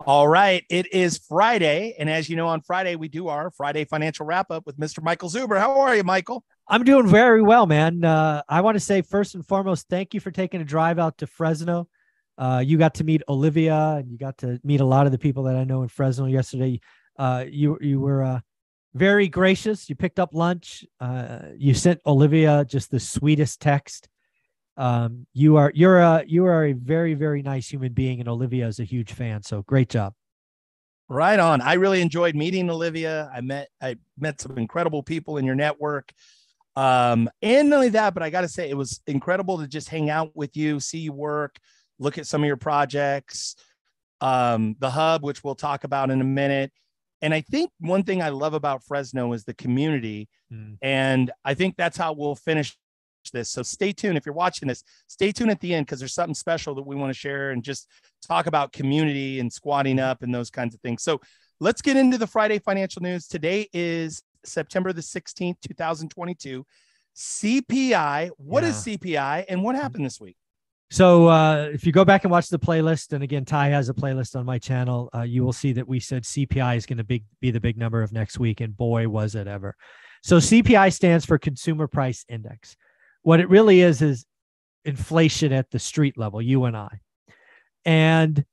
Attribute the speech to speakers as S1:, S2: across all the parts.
S1: All right. It is Friday. And as you know, on Friday, we do our Friday financial wrap up with Mr. Michael Zuber. How are you, Michael?
S2: I'm doing very well, man. I want to say first and foremost, thank you for taking a drive out to Fresno. You got to meet Olivia, and you got to meet a lot of the people that I know in Fresno yesterday. You were very gracious. You picked up lunch. You sent Olivia just the sweetest text. You are a very nice human being, and Olivia is a huge fan. So great job.
S1: Right on. I really enjoyed meeting Olivia. I met some incredible people in your network. And not only that, but I got to say, it was incredible to just hang out with you, see you work, look at some of your projects, the hub, which we'll talk about in a minute. And I think one thing I love about Fresno is the community.
S2: Mm.
S1: And I think that's how we'll finish this. So stay tuned. If you're watching this, stay tuned at the end because there's something special that we want to share and just talk about community and squatting up and those kinds of things. So let's get into the Friday financial news. Today is September the 16th, 2022. CPI. What is
S2: Yeah.
S1: CPI and what happened this week?
S2: So if you go back and watch the playlist, and again, Ty has a playlist on my channel, you will see that we said CPI is going to be the big number of next week, and boy, was it ever. So CPI stands for Consumer Price Index. What it really is inflation at the street level, you and I. And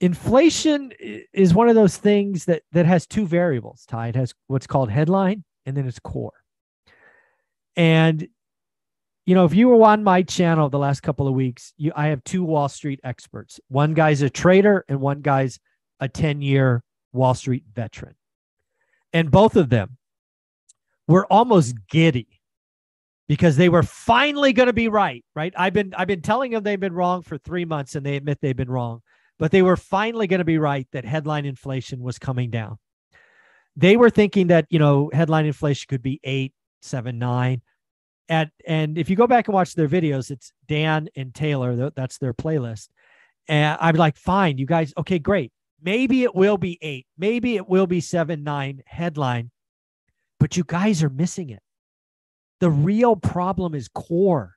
S2: inflation is one of those things that has two variables, Ty. It has what's called headline, and then it's core. And if you were on my channel the last couple of weeks, I have two Wall Street experts. One guy's a trader and one guy's a 10-year Wall Street veteran. And both of them were almost giddy because they were finally going to be right? I've been telling them they've been wrong for 3 months, and they admit they've been wrong. But they were finally going to be right that headline inflation was coming down. They were thinking that, headline inflation could be 8, 7, 9. And if you go back and watch their videos, it's Dan and Taylor. That's their playlist. And I'm like, fine, you guys. Okay, great. Maybe it will be 8. Maybe it will be 7, 9 headline. But you guys are missing it. The real problem is core.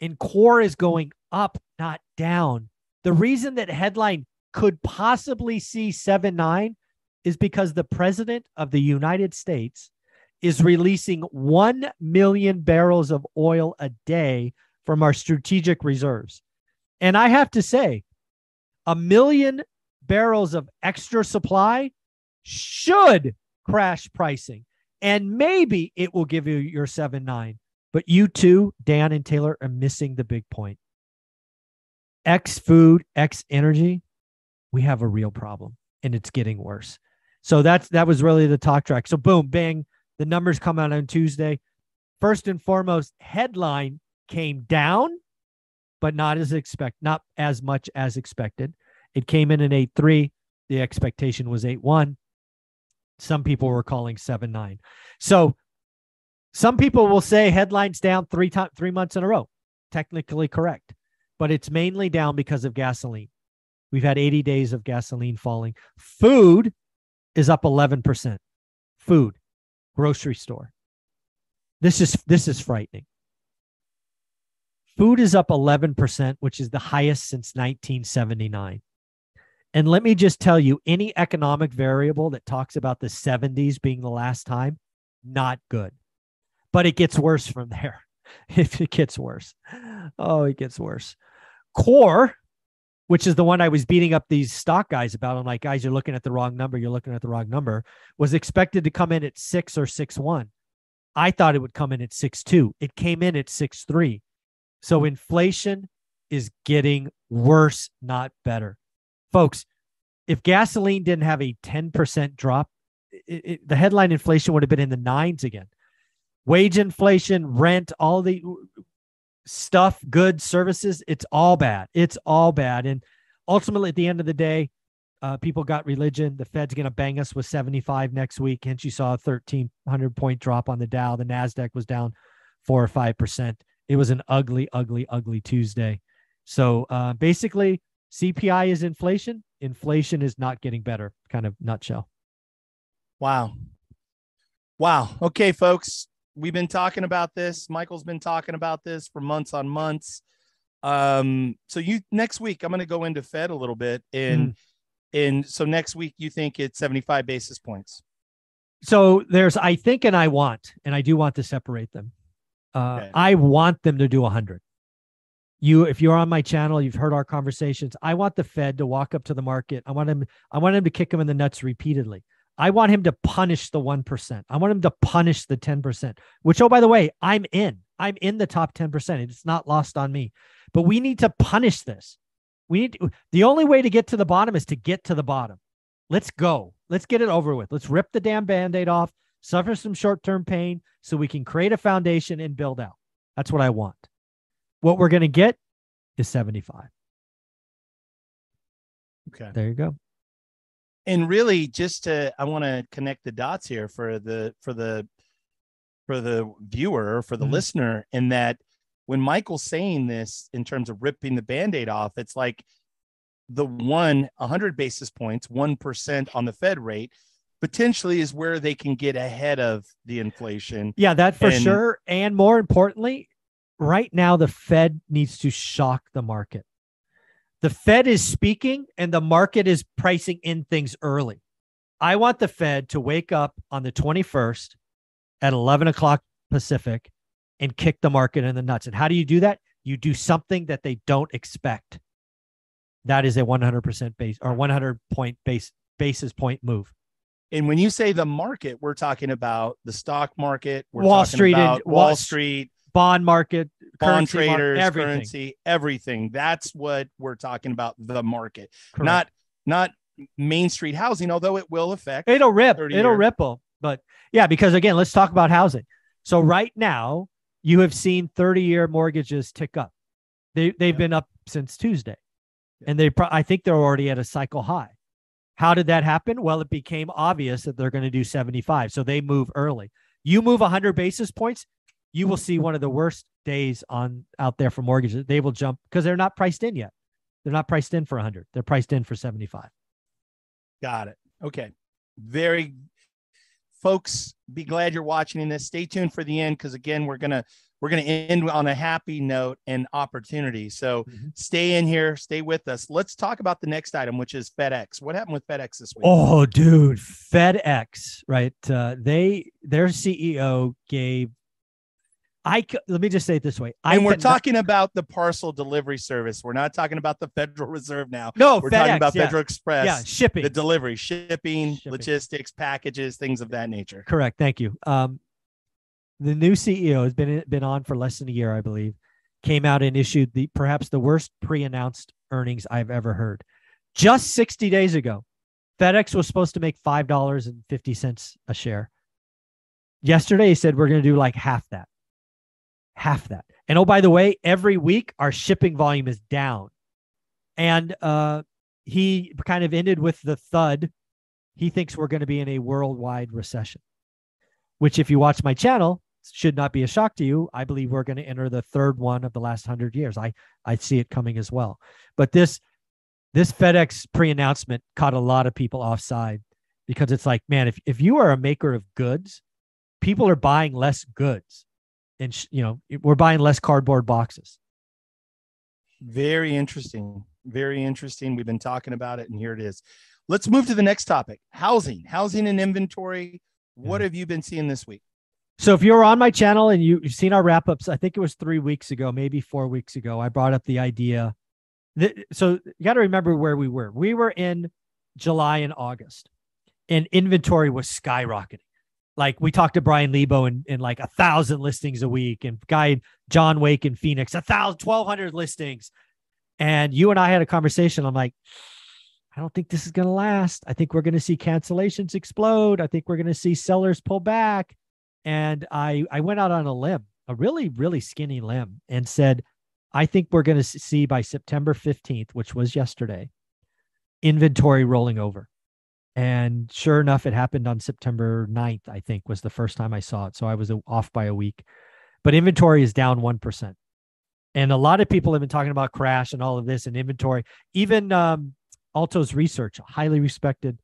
S2: And core is going up, not down. The reason that headline could possibly see 7, 9 is because the president of the United States is releasing 1 million barrels of oil a day from our strategic reserves. And I have to say, 1 million barrels of extra supply should crash pricing. And maybe it will give you your 7, 9. But you two, Dan and Taylor, are missing the big point. X food, X energy, we have a real problem, and it's getting worse. So that was really the talk track. So boom, bang, the numbers come out on Tuesday. First and foremost, headline came down, but not as much as expected. It came in at 8.3. The expectation was 8.1. Some people were calling 7.9. So some people will say headlines down 3 months in a row. Technically correct, but it's mainly down because of gasoline. We've had 80 days of gasoline falling. Food is up 11%. Food, grocery store. This is frightening. Food is up 11%, which is the highest since 1979. And let me just tell you, any economic variable that talks about the 70s being the last time, not good. But it gets worse from there. If it gets worse. Oh, it gets worse. Core, which is the one I was beating up these stock guys about. I'm like, guys, you're looking at the wrong number. You're looking at the wrong number. Was expected to come in at 6 or 6.1. I thought it would come in at 6.2. It came in at 6.3. So inflation is getting worse, not better. Folks, if gasoline didn't have a 10% drop, the headline inflation would have been in the 9s again. Wage inflation, rent, all the stuff, goods, services, it's all bad. It's all bad. And ultimately, at the end of the day, people got religion. The Fed's going to bang us with 75 next week. Hence, you saw a 1,300-point drop on the Dow. The NASDAQ was down 4 or 5%. It was an ugly, ugly, ugly Tuesday. So basically, CPI is inflation. Inflation is not getting better, kind of nutshell.
S1: Wow. Wow. Okay, folks. We've been talking about this. Michael's been talking about this for months on months. So next week I'm going to go into Fed a little bit, and so next week you think it's 75 basis points.
S2: So there's, I think, and I do want to separate them.
S1: Okay.
S2: I want them to do 100. If you're on my channel, you've heard our conversations. I want the Fed to walk up to the market. I want him to kick him in the nuts repeatedly. I want him to punish the 1%. I want him to punish the 10%, which, oh, by the way, I'm in the top 10%. It's not lost on me, but we need to punish this. The only way to get to the bottom is to get to the bottom. Let's go. Let's get it over with. Let's rip the damn Band-Aid off, suffer some short-term pain so we can create a foundation and build out. That's what I want. What we're going to get is 75.
S1: Okay.
S2: There you go.
S1: And really, I want to connect the dots here for the viewer or for the listener, in that when Michael's saying this in terms of ripping the Band-Aid off, it's like the 100 basis points, 1% on the Fed rate potentially is where they can get ahead of the inflation.
S2: Yeah, that for sure. And more importantly, right now, the Fed needs to shock the market. The Fed is speaking and the market is pricing in things early. I want the Fed to wake up on the 21st at 11 o'clock Pacific and kick the market in the nuts. And how do you do that? You do something that they don't expect. That is a 100% base or 100 point basis point move.
S1: And when you say the market, we're talking about the stock market,
S2: Wall Street,
S1: Wall Street,
S2: bond market,
S1: bond traders, currency, everything. That's what we're talking about. The market,
S2: correct.
S1: not Main Street housing, although it will affect.
S2: It'll ripple. But yeah, because again, let's talk about housing. So right now, you have seen 30-year mortgages tick up. They've been up since Tuesday, and I think they're already at a cycle high. How did that happen? Well, it became obvious that they're going to do 75, so they move early. You move 100 basis points, you will see one of the worst days out there for mortgages. They will jump because they're not priced in yet. They're not priced in for 100. They're priced in for 75.
S1: Got it. Okay. Folks, be glad you're watching this. Stay tuned for the end, because again, we're gonna end on a happy note and opportunity. So stay in here, stay with us. Let's talk about the next item, which is FedEx. What happened with FedEx this week?
S2: Oh, dude, FedEx, right? Their CEO gave. Let me just say it this way.
S1: We're talking about the parcel delivery service. We're not talking about the Federal Reserve now.
S2: No,
S1: we're
S2: FedEx,
S1: talking about Federal Express.
S2: Yeah, shipping.
S1: The delivery, shipping, logistics, packages, things of that nature.
S2: Correct. Thank you. The new CEO has been on for less than a year, I believe. Came out and issued perhaps the worst pre-announced earnings I've ever heard. Just 60 days ago, FedEx was supposed to make $5.50 a share. Yesterday, he said we're going to do like half that. And oh, by the way, every week our shipping volume is down. And he kind of ended with the thud. He thinks we're going to be in a worldwide recession, which, if you watch my channel, should not be a shock to you. I believe we're going to enter the third one of the last 100 years. I see it coming as well. But this FedEx pre-announcement caught a lot of people offside, because it's like, man, if you are a maker of goods, people are buying less goods. And, we're buying less cardboard boxes.
S1: Very interesting. Very interesting. We've been talking about it, and here it is. Let's move to the next topic. Housing and inventory. What have you been seeing this week?
S2: So if you're on my channel and you've seen our wrap-ups, I think it was 3 weeks ago, maybe 4 weeks ago, I brought up the idea. So you got to remember where we were. We were in July and August, and inventory was skyrocketing. Like, we talked to Brian Lebo in like 1,000 listings a week, and guy John Wake in Phoenix, 1,200 listings. And you and I had a conversation. I'm like, I don't think this is going to last. I think we're going to see cancellations explode. I think we're going to see sellers pull back. And I went out on a limb, a really, really skinny limb, and said, I think we're going to see by September 15th, which was yesterday, inventory rolling over. And sure enough, it happened on September 9th, I think, was the first time I saw it. So I was off by a week. But inventory is down 1%. And a lot of people have been talking about crash and all of this and inventory. Even Altos Research, a highly respected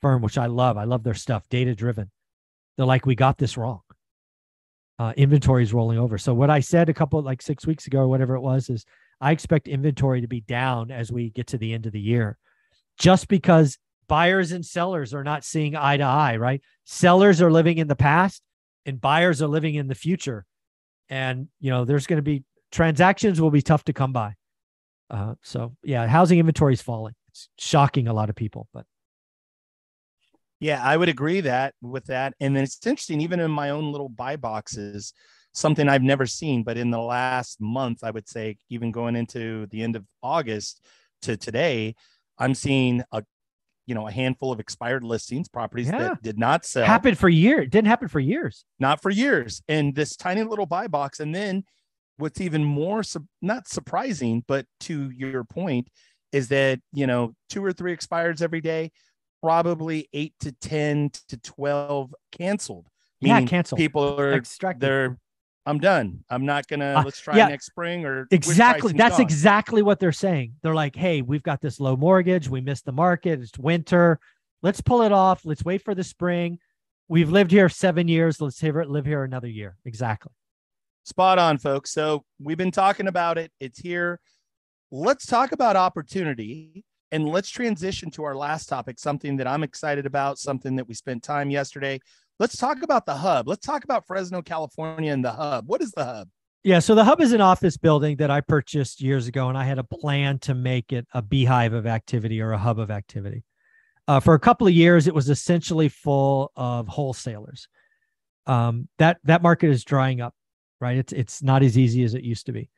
S2: firm, which I love. I love their stuff, data-driven. They're like, we got this wrong. Inventory is rolling over. So what I said like 6 weeks ago or whatever it was is, I expect inventory to be down as we get to the end of the year, just because buyers and sellers are not seeing eye to eye, right? Sellers are living in the past and buyers are living in the future. And, there's going to be transactions will be tough to come by. So yeah, housing inventory is falling. It's shocking a lot of people, but.
S1: Yeah, I would agree with that. And then it's interesting, even in my own little buy boxes, something I've never seen, but in the last month, I would say, even going into the end of August to today, I'm seeing a handful of expired listings, properties that did not sell.
S2: Happened for years. It didn't happen for years.
S1: Not for years. And this tiny little buy box. And then what's even more, not surprising, but to your point, is that, 2 or 3 expireds every day, probably 8 to 10 to 12 canceled.
S2: Meaning canceled.
S1: People are
S2: extracted.
S1: I'm done. I'm not going to, let's try next spring or
S2: exactly. That's exactly what they're saying. They're like, hey, we've got this low mortgage. We missed the market. It's winter. Let's pull it off. Let's wait for the spring. We've lived here 7 years. Let's live here another year. Exactly.
S1: Spot on, folks. So we've been talking about it. It's here. Let's talk about opportunity, and let's transition to our last topic, something that I'm excited about, something that we spent time yesterday. Let's talk about the Hub. Let's talk about Fresno, California, and the Hub. What is the Hub?
S2: Yeah, so the Hub is an office building that I purchased years ago, and I had a plan to make it a beehive of activity or a hub of activity. For a couple of years, it was essentially full of wholesalers. That market is drying up, right? It's not as easy as it used to be.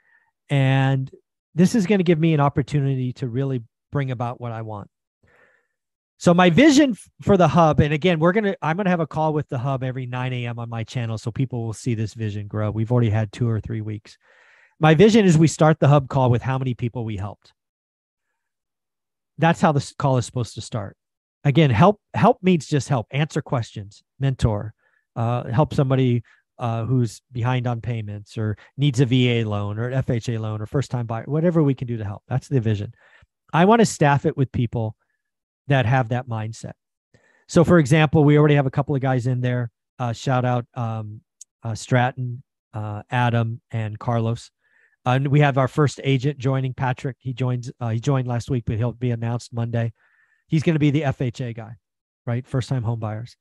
S2: And this is going to give me an opportunity to really bring about what I want. So my vision for the Hub, and again, I'm going to have a call with the Hub every 9 a.m. on my channel so people will see this vision grow. We've already had 2 or 3 weeks. My vision is we start the Hub call with how many people we helped. That's how this call is supposed to start. Again, help means just help, answer questions, mentor, help somebody who's behind on payments or needs a VA loan or an FHA loan or first-time buyer, whatever we can do to help. That's the vision. I want to staff it with people that have that mindset. So for example, we already have a couple of guys in there. Shout out Stratton, Adam, and Carlos. And we have our first agent joining, Patrick. He joined last week, but he'll be announced Monday. He's going to be the FHA guy, right? First time home buyers.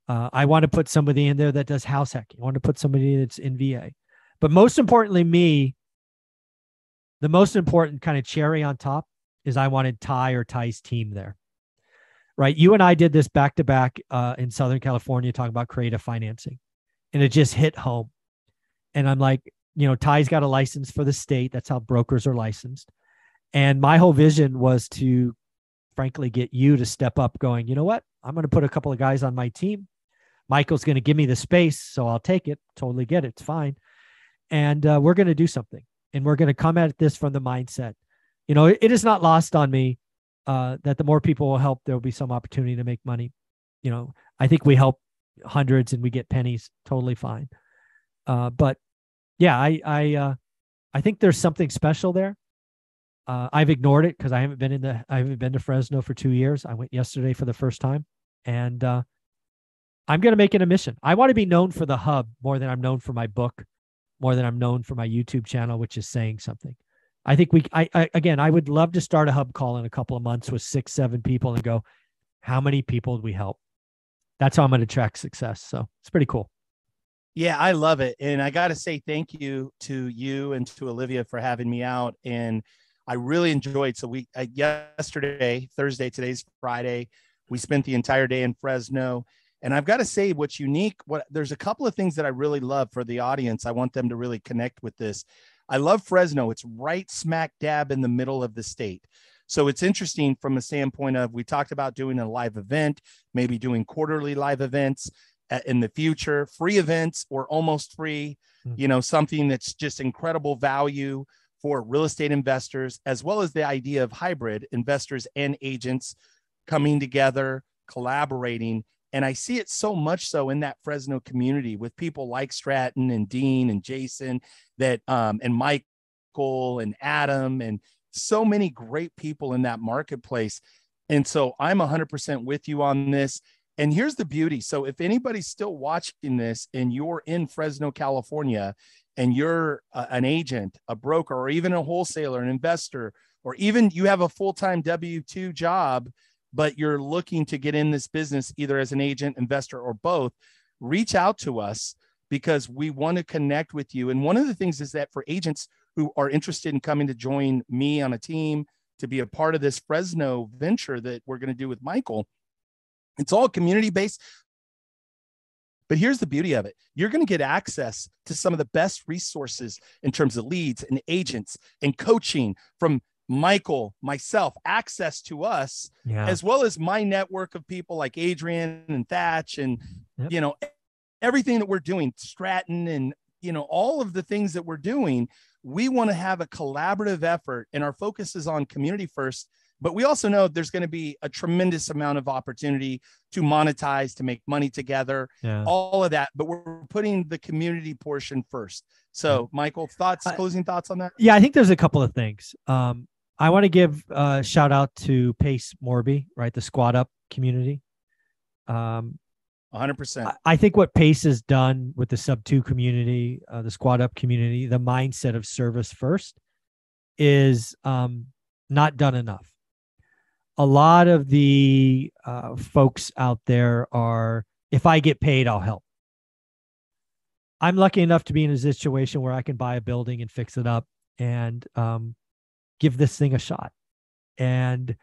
S2: I want to put somebody in there that does house hacking. I want to put somebody that's in VA. But most importantly, the most important kind of cherry on top is I wanted Ty's team there. Right. You and I did this back to back in Southern California, talking about creative financing, and it just hit home. And I'm like, Ty's got a license for the state. That's how brokers are licensed. And my whole vision was to, frankly, get you to step up going, you know what? I'm going to put a couple of guys on my team. Michael's going to give me the space, so I'll take it. Totally get it. It's fine. And we're going to do something. And we're going to come at this from the mindset. It is not lost on me that the more people will help, there will be some opportunity to make money. I think we help hundreds and we get pennies, totally fine. But yeah, I think there's something special there. I've ignored it because I haven't been to Fresno for 2 years. I went yesterday for the first time, and I'm going to make it a mission. I want to be known for the Hub more than I'm known for my book, more than I'm known for my YouTube channel, which is saying something. I think I would love to start a Hub call in a couple of months with 6, 7 people and go, how many people did we help? That's how I'm going to track success. So it's pretty cool.
S1: Yeah, I love it. And I got to say thank you to you and to Olivia for having me out. And I really enjoyed. So yesterday, Thursday, today's Friday, we spent the entire day in Fresno. And I've got to say what's unique, there's a couple of things that I really love for the audience. I want them to really connect with this. I love Fresno. It's right smack dab in the middle of the state. So it's interesting from a standpoint of, we talked about doing a live event, maybe doing quarterly live events in the future, free events or almost free, something that's just incredible value for real estate investors, as well as the idea of hybrid investors and agents coming together, collaborating. And I see it so much so in that Fresno community with people like Stratton and Dean and Jason and Michael and Adam and so many great people in that marketplace. And so I'm 100% with you on this. And here's the beauty. So if anybody's still watching this and you're in Fresno, California, and you're an agent, a broker, or even a wholesaler, an investor, or even you have a full-time W-2 job, but you're looking to get in this business either as an agent, investor, or both, reach out to us because we want to connect with you. And one of the things is that for agents who are interested in coming to join me on a team to be a part of this Fresno venture that we're going to do with Michael, it's all community-based. But here's the beauty of it. You're going to get access to some of the best resources in terms of leads and agents and coaching from Michael, myself, access to us, as well as my network of people like Adrian and Thatch and, you know, everything that we're doing, Stratton and, you know, all of the things that we're doing. We want to have a collaborative effort, and our focus is on community first. But we also know there's going to be a tremendous amount of opportunity to monetize, to make money together, all of that. But we're putting the community portion first. So, Michael, thoughts, closing thoughts on that?
S2: Yeah, I think there's a couple of things. I want to give a shout out to Pace Morby, right? The Squad Up community.
S1: 100%.
S2: I think what Pace has done with the Sub 2 community, the Squad Up community, the mindset of service first is not done enough. A lot of the folks out there are, if I get paid, I'll help. I'm lucky enough to be in a situation where I can buy a building and fix it up and give this thing a shot. And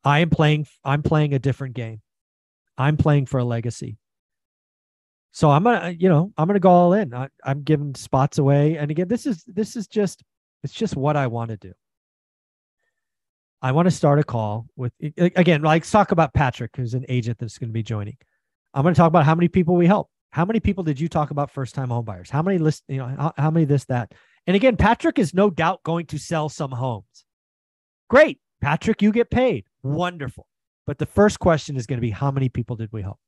S2: I'm playing a different game. I'm playing for a legacy. So I'm gonna go all in. I'm giving spots away. And again, it's just what I want to do. I want to start a call with, again, let's talk about Patrick, who's an agent that's going to be joining. I'm going to talk about how many people we help. How many people did you talk about first-time home buyers? How many how many this, that? And again, Patrick is no doubt going to sell some homes. Great. Patrick, you get paid. Wonderful. But the first question is going to be, how many people did we help?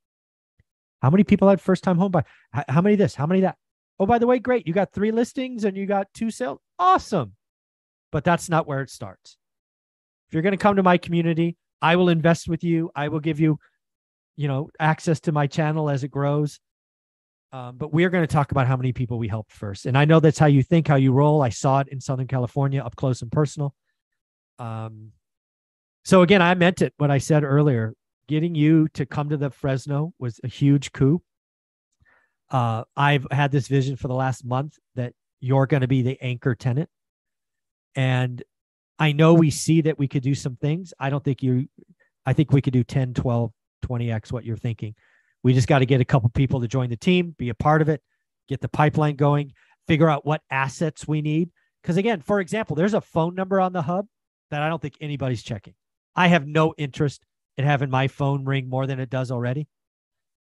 S2: How many people had first-time home buyer? How many this? How many that? Oh, by the way, great. You got 3 listings and you got 2 sales. Awesome. But that's not where it starts. If you're going to come to my community, I will invest with you. I will give you, access to my channel as it grows. But we're going to talk about how many people we helped first. And I know that's how you think, how you roll. I saw it in Southern California up close and personal. So again, I meant it, what I said earlier. Getting you to come to the Fresno was a huge coup. I've had this vision for the last month that you're going to be the anchor tenant. And I know we see that we could do some things. I think we could do 10, 12, 20x what you're thinking. We just got to get a couple people to join the team, be a part of it, get the pipeline going, figure out what assets we need. Because again, for example, there's a phone number on the hub that I don't think anybody's checking. I have no interest in having my phone ring more than it does already,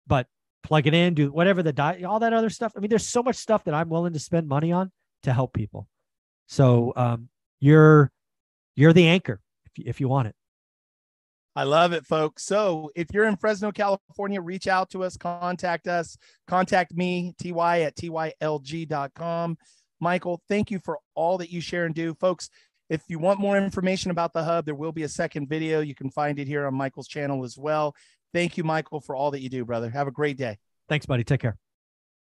S2: but plug it in, do whatever all that other stuff. I mean, there's so much stuff that I'm willing to spend money on to help people. So you're the anchor if you want it.
S1: I love it, folks. So if you're in Fresno, California, reach out to us, contact us, contact me, ty@tylg.com. Michael, thank you for all that you share and do. Folks, if you want more information about the hub, there will be a second video. You can find it here on Michael's channel as well. Thank you, Michael, for all that you do, brother. Have a great day.
S2: Thanks, buddy. Take care.